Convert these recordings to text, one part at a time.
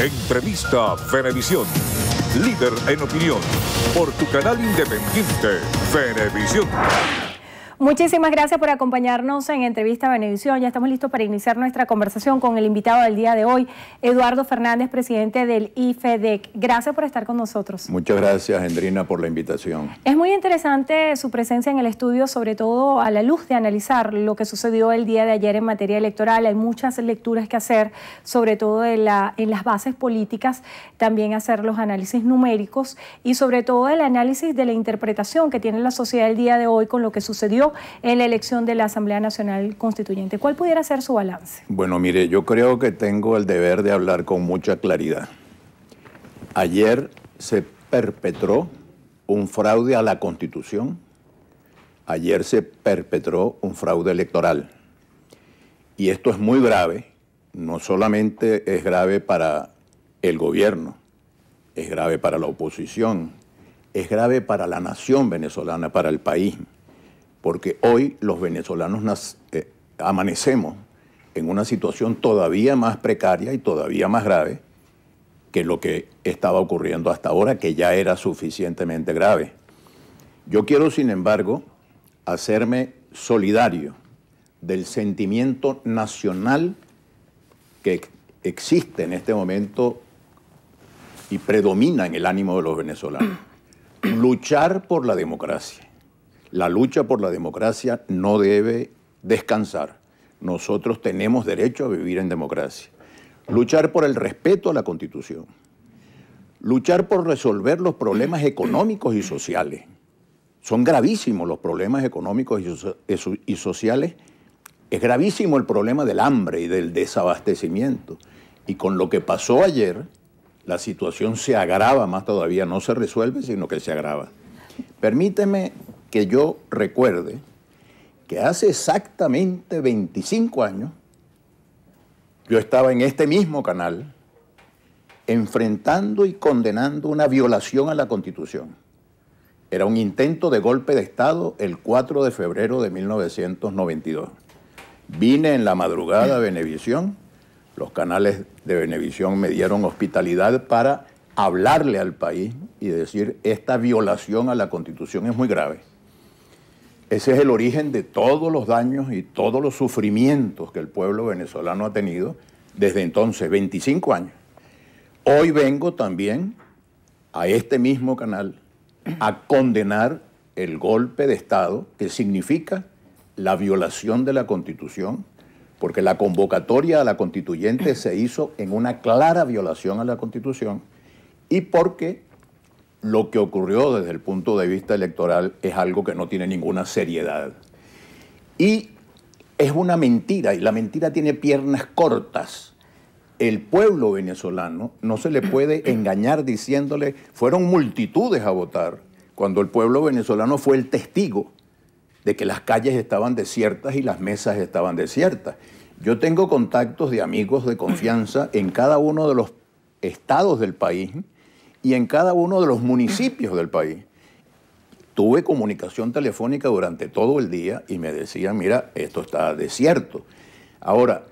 Entrevista Venevisión. Líder en opinión. Por tu canal independiente, Venevisión. Muchísimas gracias por acompañarnos en Entrevista Venevisión. Ya estamos listos para iniciar nuestra conversación con el invitado del día de hoy, Eduardo Fernández, presidente del IFEDEC. Gracias por estar con nosotros. Muchas gracias, Hendrina, por la invitación. Es muy interesante su presencia en el estudio, sobre todo a la luz de analizar lo que sucedió el día de ayer en materia electoral. Hay muchas lecturas que hacer, sobre todo en las bases políticas, también hacer los análisis numéricos y sobre todo el análisis de la interpretación que tiene la sociedad el día de hoy con lo que sucedió en la elección de la Asamblea Nacional Constituyente. ¿Cuál pudiera ser su balance? Bueno, mire, yo creo que tengo el deber de hablar con mucha claridad. Ayer se perpetró un fraude a la Constitución. Ayer se perpetró un fraude electoral. Y esto es muy grave. No solamente es grave para el gobierno, es grave para la oposición, es grave para la nación venezolana, para el país. Porque hoy los venezolanos amanecemos en una situación todavía más precaria y todavía más grave que lo que estaba ocurriendo hasta ahora, que ya era suficientemente grave. Yo quiero, sin embargo, hacerme solidario del sentimiento nacional que existe en este momento y predomina en el ánimo de los venezolanos. Luchar por la democracia. La lucha por la democracia no debe descansar. Nosotros tenemos derecho a vivir en democracia. Luchar por el respeto a la Constitución. Luchar por resolver los problemas económicos y sociales. Son gravísimos los problemas económicos y sociales. Es gravísimo el problema del hambre y del desabastecimiento. Y con lo que pasó ayer, la situación se agrava más todavía. No se resuelve, sino que se agrava. Permíteme que yo recuerde que hace exactamente 25 años yo estaba en este mismo canal enfrentando y condenando una violación a la Constitución. Era un intento de golpe de Estado el 4 de febrero de 1992. Vine en la madrugada a Venevisión, los canales de Venevisión me dieron hospitalidad para hablarle al país y decir, esta violación a la Constitución es muy grave. Ese es el origen de todos los daños y todos los sufrimientos que el pueblo venezolano ha tenido desde entonces, 25 años. Hoy vengo también a este mismo canal a condenar el golpe de Estado que significa la violación de la Constitución, porque la convocatoria a la constituyente se hizo en una clara violación a la Constitución y porque lo que ocurrió desde el punto de vista electoral es algo que no tiene ninguna seriedad. Y es una mentira, y la mentira tiene piernas cortas. El pueblo venezolano no se le puede engañar diciéndole, fueron multitudes a votar, cuando el pueblo venezolano fue el testigo de que las calles estaban desiertas y las mesas estaban desiertas. Yo tengo contactos de amigos de confianza en cada uno de los estados del país y en cada uno de los municipios del país. Tuve comunicación telefónica durante todo el día y me decían, mira, esto está desierto. Ahora,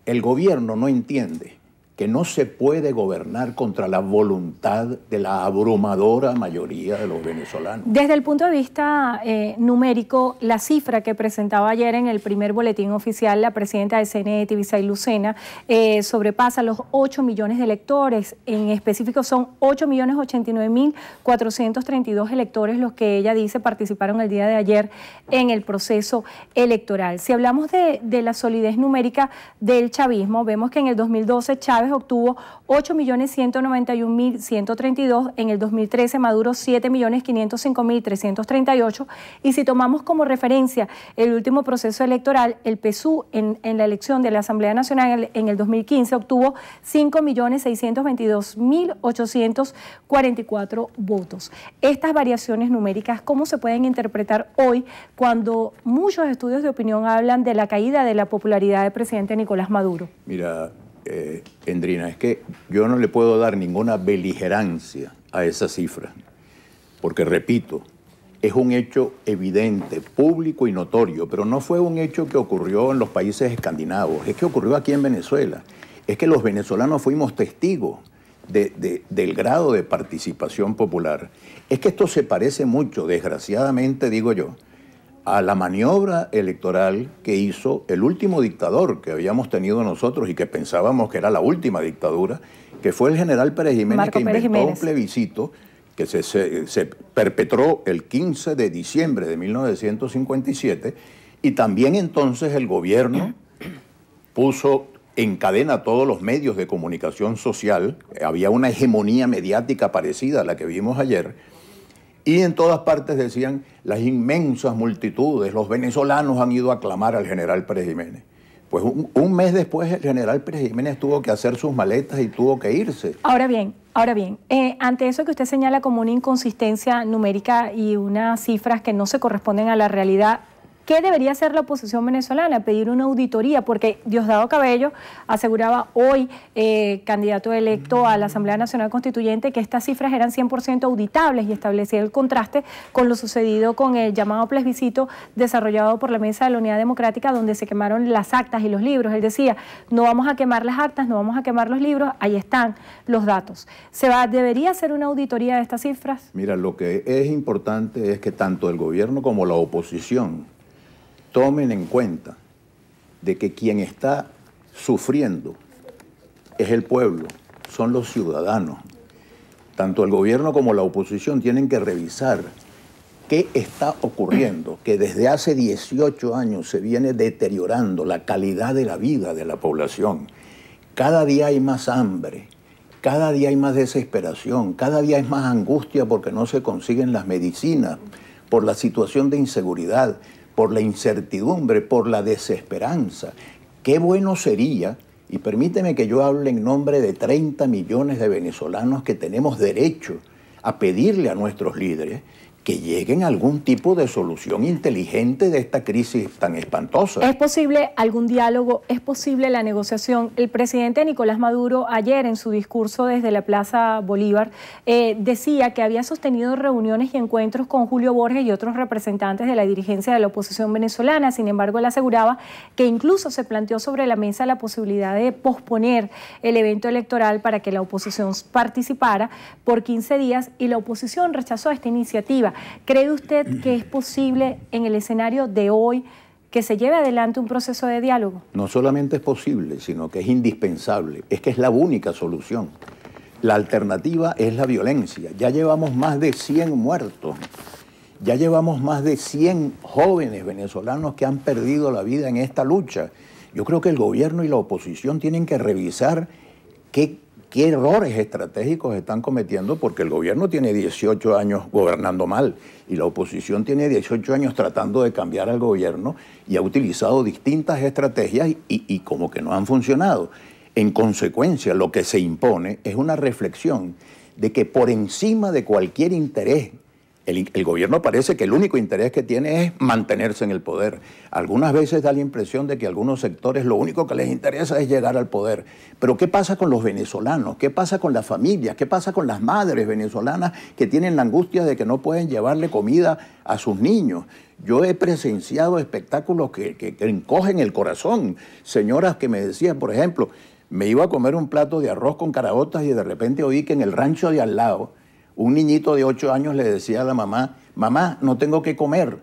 el gobierno no entiende que no se puede gobernar contra la voluntad de la abrumadora mayoría de los venezolanos. Desde el punto de vista numérico, la cifra que presentaba ayer en el primer boletín oficial la presidenta del CNE, Tibisay Lucena, sobrepasa los 8 millones de electores. En específico son 8.089.432 electores los que ella dice participaron el día de ayer en el proceso electoral. Si hablamos de la solidez numérica del chavismo, vemos que en el 2012 Chávez obtuvo 8.191.132, en el 2013 Maduro 7.505.338 y si tomamos como referencia el último proceso electoral, el PSUV en la elección de la Asamblea Nacional en el 2015 obtuvo 5.622.844 votos. Estas variaciones numéricas, ¿cómo se pueden interpretar hoy cuando muchos estudios de opinión hablan de la caída de la popularidad del presidente Nicolás Maduro? Mira, Hendrina, es que yo no le puedo dar ninguna beligerancia a esa cifra, porque repito, es un hecho evidente, público y notorio, pero no fue un hecho que ocurrió en los países escandinavos, es que ocurrió aquí en Venezuela. Es que los venezolanos fuimos testigos del grado de participación popular, es que esto se parece mucho, desgraciadamente digo yo, a la maniobra electoral que hizo el último dictador que habíamos tenido nosotros y que pensábamos que era la última dictadura, que fue el general Pérez Jiménez, Marco que Pérez inventó Jiménez. un plebiscito que se perpetró el 15 de diciembre de 1957, y también entonces el gobierno puso en cadena todos los medios de comunicación social. Había una hegemonía mediática parecida a la que vimos ayer, y en todas partes decían las inmensas multitudes, los venezolanos han ido a aclamar al general Pérez Jiménez. Pues un mes después el general Pérez Jiménez tuvo que hacer sus maletas y tuvo que irse. Ahora bien, ante eso que usted señala como una inconsistencia numérica y unas cifras que no se corresponden a la realidad, ¿qué debería hacer la oposición venezolana? Pedir una auditoría, porque Diosdado Cabello aseguraba hoy, candidato electo a la Asamblea Nacional Constituyente, que estas cifras eran 100% auditables y establecía el contraste con lo sucedido con el llamado plebiscito desarrollado por la Mesa de la Unidad Democrática, donde se quemaron las actas y los libros. Él decía, no vamos a quemar las actas, no vamos a quemar los libros, ahí están los datos. ¿Debería hacer una auditoría de estas cifras? Mira, lo que es importante es que tanto el gobierno como la oposición tomen en cuenta de que quien está sufriendo es el pueblo, son los ciudadanos. Tanto el gobierno como la oposición tienen que revisar qué está ocurriendo, que desde hace 18 años se viene deteriorando la calidad de la vida de la población. Cada día hay más hambre, cada día hay más desesperación, cada día hay más angustia porque no se consiguen las medicinas, por la situación de inseguridad, por la incertidumbre, por la desesperanza. Qué bueno sería, y permíteme que yo hable en nombre de 30 millones de venezolanos que tenemos derecho a pedirle a nuestros líderes que lleguen a algún tipo de solución inteligente de esta crisis tan espantosa. ¿Es posible algún diálogo? ¿Es posible la negociación? El presidente Nicolás Maduro ayer en su discurso desde la Plaza Bolívar decía que había sostenido reuniones y encuentros con Julio Borges y otros representantes de la dirigencia de la oposición venezolana. Sin embargo, él aseguraba que incluso se planteó sobre la mesa la posibilidad de posponer el evento electoral para que la oposición participara por 15 días y la oposición rechazó esta iniciativa. ¿Cree usted que es posible en el escenario de hoy que se lleve adelante un proceso de diálogo? No solamente es posible, sino que es indispensable. Es que es la única solución. La alternativa es la violencia. Ya llevamos más de 100 muertos. Ya llevamos más de 100 jóvenes venezolanos que han perdido la vida en esta lucha. Yo creo que el gobierno y la oposición tienen que revisar qué errores estratégicos están cometiendo, porque el gobierno tiene 18 años gobernando mal y la oposición tiene 18 años tratando de cambiar al gobierno y ha utilizado distintas estrategias y como que no han funcionado. En consecuencia, lo que se impone es una reflexión de que por encima de cualquier interés, el gobierno parece que el único interés que tiene es mantenerse en el poder. Algunas veces da la impresión de que a algunos sectores lo único que les interesa es llegar al poder. Pero ¿qué pasa con los venezolanos? ¿Qué pasa con las familias? ¿Qué pasa con las madres venezolanas que tienen la angustia de que no pueden llevarle comida a sus niños? Yo he presenciado espectáculos que encogen el corazón. Señoras que me decían, por ejemplo, me iba a comer un plato de arroz con caraotas y de repente oí que en el rancho de al lado un niñito de 8 años le decía a la mamá, mamá, no tengo que comer.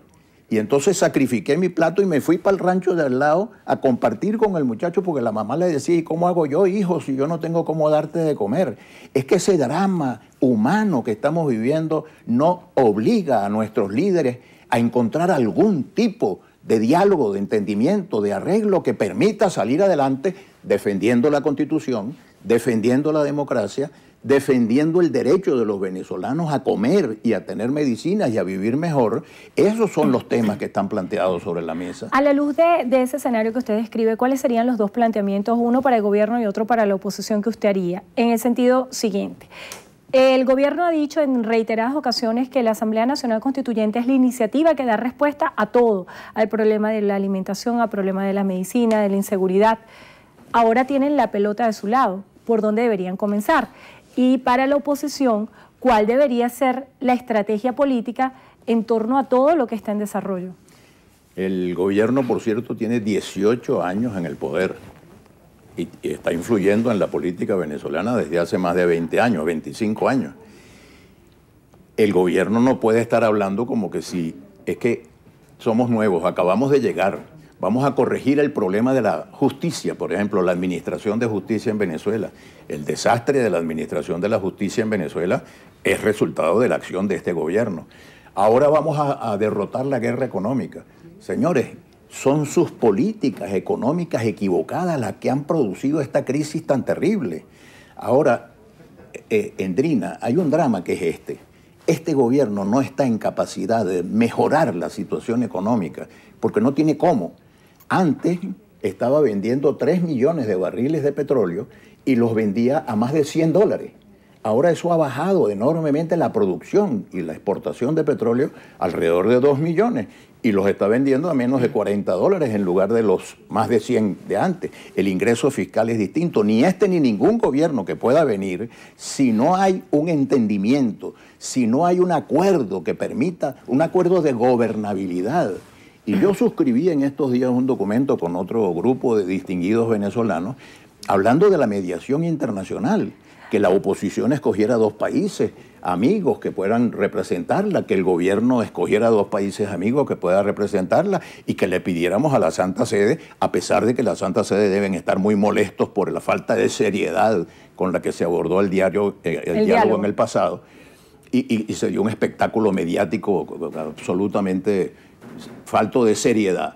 Y entonces sacrifiqué mi plato y me fui para el rancho de al lado a compartir con el muchacho, porque la mamá le decía, ¿y cómo hago yo, hijo, si yo no tengo cómo darte de comer? Es que ese drama humano que estamos viviendo no obliga a nuestros líderes a encontrar algún tipo de diálogo, de entendimiento, de arreglo que permita salir adelante defendiendo la Constitución, defendiendo la democracia, defendiendo el derecho de los venezolanos a comer y a tener medicinas y a vivir mejor. Esos son los temas que están planteados sobre la mesa. A la luz de ese escenario que usted describe, ¿cuáles serían los dos planteamientos, uno para el gobierno y otro para la oposición, que usted haría? En el sentido siguiente. El gobierno ha dicho en reiteradas ocasiones que la Asamblea Nacional Constituyente es la iniciativa que da respuesta a todo, al problema de la alimentación, al problema de la medicina, de la inseguridad. Ahora tienen la pelota de su lado. ¿Por dónde deberían comenzar? Y para la oposición, ¿cuál debería ser la estrategia política en torno a todo lo que está en desarrollo? El gobierno, por cierto, tiene 18 años en el poder. y está influyendo en la política venezolana desde hace más de 20 años, 25 años. El gobierno no puede estar hablando como que si es que somos nuevos, acabamos de llegar, vamos a corregir el problema de la justicia, por ejemplo, la administración de justicia en Venezuela. El desastre de la administración de la justicia en Venezuela es resultado de la acción de este gobierno. Ahora vamos a derrotar la guerra económica. Señores, son sus políticas económicas equivocadas las que han producido esta crisis tan terrible. Ahora, Endrina, hay un drama que es este. Este gobierno no está en capacidad de mejorar la situación económica porque no tiene cómo. Antes estaba vendiendo 3 millones de barriles de petróleo y los vendía a más de $100. Ahora eso ha bajado enormemente la producción y la exportación de petróleo alrededor de 2 millones y los está vendiendo a menos de $40 en lugar de los más de 100 de antes. El ingreso fiscal es distinto. Ni este ni ningún gobierno que pueda venir, si no hay un entendimiento, si no hay un acuerdo que permita, un acuerdo de gobernabilidad. Y yo suscribí en estos días un documento con otro grupo de distinguidos venezolanos hablando de la mediación internacional, que la oposición escogiera 2 países amigos que puedan representarla, que el gobierno escogiera 2 países amigos que puedan representarla y que le pidiéramos a la Santa Sede, a pesar de que la Santa Sede deben estar muy molestos por la falta de seriedad con la que se abordó el diálogo en el pasado, y se dio un espectáculo mediático absolutamente falto de seriedad.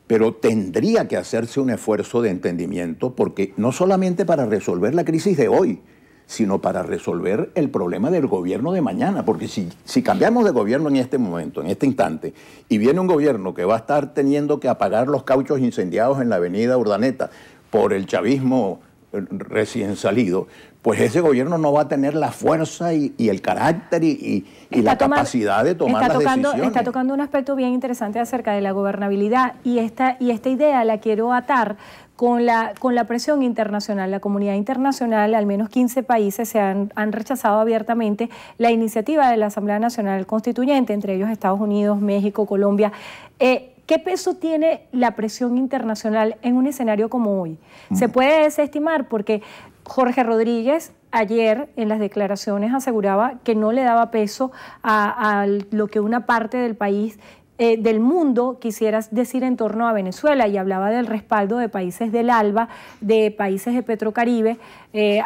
Pero tendría que hacerse un esfuerzo de entendimiento, porque no solamente para resolver la crisis de hoy, sino para resolver el problema del gobierno de mañana. Porque si cambiamos de gobierno en este momento, en este instante, y viene un gobierno que va a estar teniendo que apagar los cauchos incendiados en la avenida Urdaneta por el chavismo recién salido, pues ese gobierno no va a tener la fuerza y el carácter y la capacidad de tomar las decisiones. Está tocando un aspecto bien interesante acerca de la gobernabilidad y esta idea la quiero atar con la presión internacional. La comunidad internacional, al menos 15 países, han rechazado abiertamente la iniciativa de la Asamblea Nacional Constituyente, entre ellos Estados Unidos, México, Colombia. ¿Qué peso tiene la presión internacional en un escenario como hoy? ¿Se puede desestimar? Porque Jorge Rodríguez ayer en las declaraciones aseguraba que no le daba peso a lo que una parte del país, del mundo, quisieras decir en torno a Venezuela, y hablaba del respaldo de países del ALBA, de países de Petrocaribe,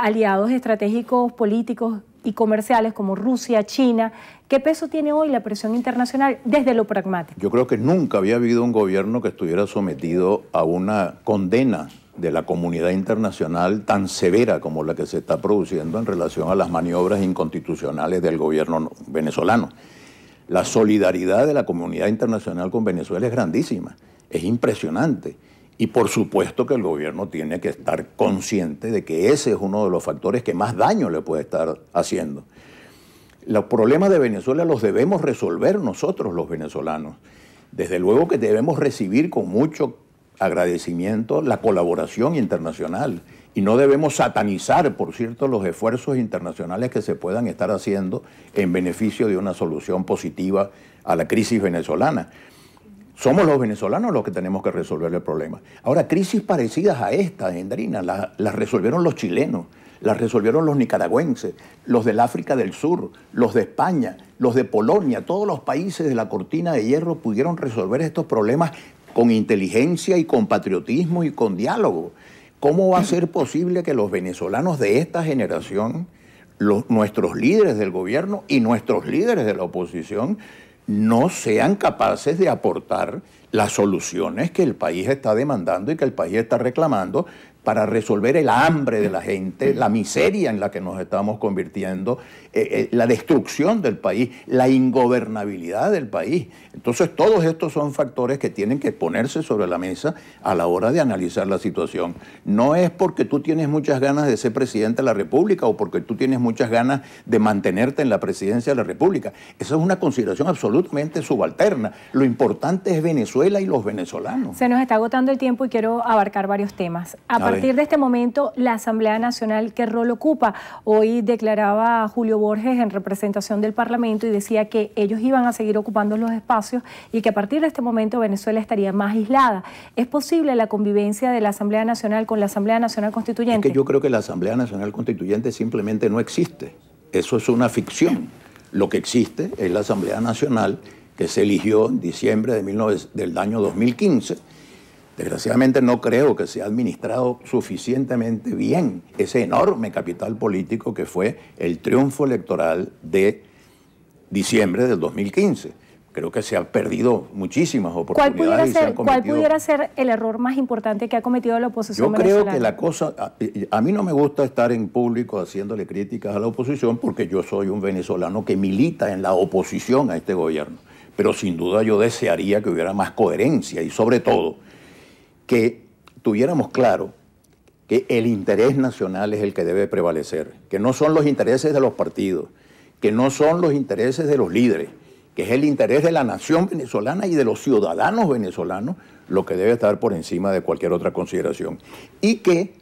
aliados estratégicos, políticos y comerciales como Rusia, China. ¿Qué peso tiene hoy la presión internacional desde lo pragmático? Yo creo que nunca había habido un gobierno que estuviera sometido a una condena de la comunidad internacional tan severa como la que se está produciendo en relación a las maniobras inconstitucionales del gobierno venezolano. La solidaridad de la comunidad internacional con Venezuela es grandísima, es impresionante. Y por supuesto que el gobierno tiene que estar consciente de que ese es uno de los factores que más daño le puede estar haciendo. Los problemas de Venezuela los debemos resolver nosotros los venezolanos. Desde luego que debemos recibir con mucho agradecimiento la colaboración internacional y no debemos satanizar, por cierto, los esfuerzos internacionales que se puedan estar haciendo en beneficio de una solución positiva a la crisis venezolana. Somos los venezolanos los que tenemos que resolver el problema. Ahora, crisis parecidas a esta, Endrina, las resolvieron los chilenos, las resolvieron los nicaragüenses, los del África del Sur, los de España, los de Polonia. Todos los países de la cortina de hierro pudieron resolver estos problemas con inteligencia y con patriotismo y con diálogo. ¿Cómo va a ser posible que los venezolanos de esta generación, nuestros líderes del gobierno y nuestros líderes de la oposición, no sean capaces de aportar las soluciones que el país está demandando y que el país está reclamando para resolver el hambre de la gente, la miseria en la que nos estamos convirtiendo, la destrucción del país, la ingobernabilidad del país? Entonces, todos estos son factores que tienen que ponerse sobre la mesa a la hora de analizar la situación. No es porque tú tienes muchas ganas de ser presidente de la República o porque tú tienes muchas ganas de mantenerte en la presidencia de la República. Esa es una consideración absolutamente subalterna. Lo importante es Venezuela y los venezolanos. Se nos está agotando el tiempo y quiero abarcar varios temas. A partir partir de este momento, la Asamblea Nacional, ¿qué rol ocupa? Hoy declaraba Julio Borges en representación del Parlamento y decía que ellos iban a seguir ocupando los espacios y que a partir de este momento Venezuela estaría más aislada. ¿Es posible la convivencia de la Asamblea Nacional con la Asamblea Nacional Constituyente? Es que yo creo que la Asamblea Nacional Constituyente simplemente no existe. Eso es una ficción. Lo que existe es la Asamblea Nacional que se eligió en diciembre del año 2015. Desgraciadamente no creo que se ha administrado suficientemente bien ese enorme capital político que fue el triunfo electoral de diciembre del 2015. Creo que se han perdido muchísimas oportunidades. ¿Cuál pudiera ser el error más importante que ha cometido la oposición venezolana? Yo creo que la cosa... A mí no me gusta estar en público haciéndole críticas a la oposición porque yo soy un venezolano que milita en la oposición a este gobierno. Pero sin duda yo desearía que hubiera más coherencia y sobre todo que tuviéramos claro que el interés nacional es el que debe prevalecer, que no son los intereses de los partidos, que no son los intereses de los líderes, que es el interés de la nación venezolana y de los ciudadanos venezolanos lo que debe estar por encima de cualquier otra consideración. Y que,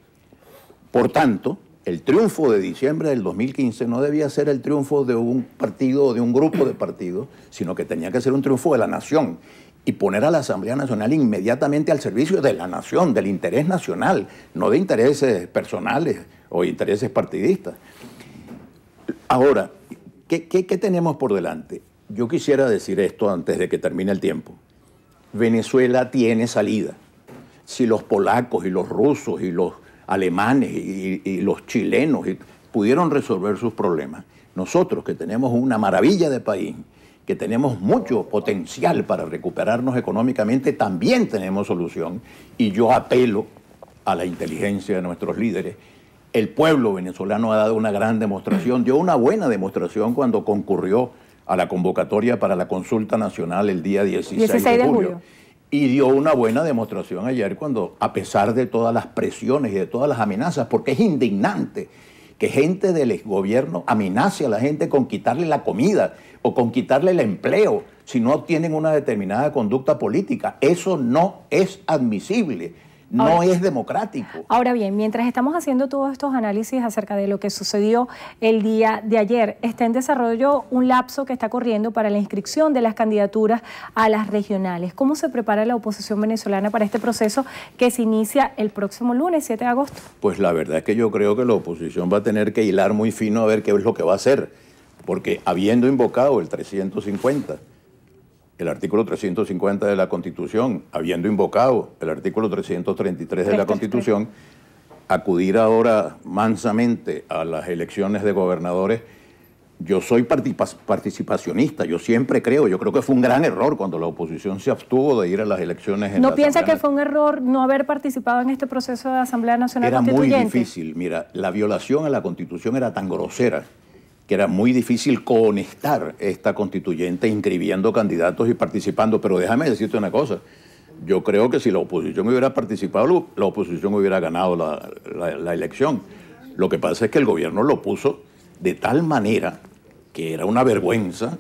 por tanto, el triunfo de diciembre del 2015 no debía ser el triunfo de un partido o de un grupo de partidos, sino que tenía que ser un triunfo de la nación y poner a la Asamblea Nacional inmediatamente al servicio de la nación, del interés nacional, no de intereses personales o intereses partidistas. Ahora, ¿qué tenemos por delante? Yo quisiera decir esto antes de que termine el tiempo. Venezuela tiene salida. Si los polacos y los rusos y los alemanes y los chilenos pudieron resolver sus problemas, nosotros que tenemos una maravilla de país, que tenemos mucho potencial para recuperarnos económicamente, también tenemos solución. Y yo apelo a la inteligencia de nuestros líderes. El pueblo venezolano ha dado una gran demostración, dio una buena demostración cuando concurrió a la convocatoria para la consulta nacional el día 16 de julio. Y dio una buena demostración ayer cuando, a pesar de todas las presiones y de todas las amenazas, porque es indignante que gente del gobierno amenace a la gente con quitarle la comida o con quitarle el empleo si no tienen una determinada conducta política. Eso no es admisible, no es democrático. Ahora bien, mientras estamos haciendo todos estos análisis acerca de lo que sucedió el día de ayer, está en desarrollo un lapso que está corriendo para la inscripción de las candidaturas a las regionales. ¿Cómo se prepara la oposición venezolana para este proceso que se inicia el próximo lunes, 7 de agosto? Pues la verdad es que yo creo que la oposición va a tener que hilar muy fino a ver qué es lo que va a hacer, porque habiendo invocado el 350, el artículo 350 de la Constitución, habiendo invocado el artículo 333 de la Constitución, acudir ahora mansamente a las elecciones de gobernadores. Yo soy participacionista, yo siempre creo que fue un gran error cuando la oposición se abstuvo de ir a las elecciones. ¿No piensa que fue un error no haber participado en este proceso de Asamblea Nacional Constituyente? Era muy difícil, mira, la violación a la Constitución era tan grosera que era muy difícil conectar esta constituyente inscribiendo candidatos y participando. Pero déjame decirte una cosa, yo creo que si la oposición hubiera participado, la oposición hubiera ganado la elección. Lo que pasa es que el gobierno lo puso de tal manera que era una vergüenza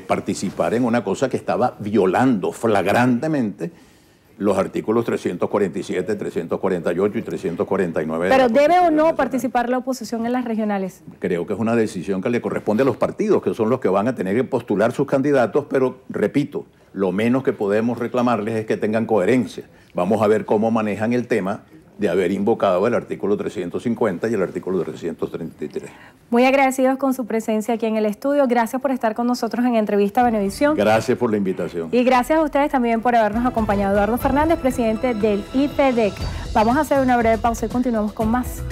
participar en una cosa que estaba violando flagrantemente los artículos 347, 348 y 349. ¿Pero debe o no participar la oposición en las regionales? Creo que es una decisión que le corresponde a los partidos, que son los que van a tener que postular sus candidatos, pero repito, lo menos que podemos reclamarles es que tengan coherencia. Vamos a ver cómo manejan el tema de haber invocado el artículo 350 y el artículo 333. Muy agradecidos con su presencia aquí en el estudio. Gracias por estar con nosotros en Entrevista Venevisión. Gracias por la invitación. Y gracias a ustedes también por habernos acompañado. Eduardo Fernández, presidente del IPEDEC. Vamos a hacer una breve pausa y continuamos con más.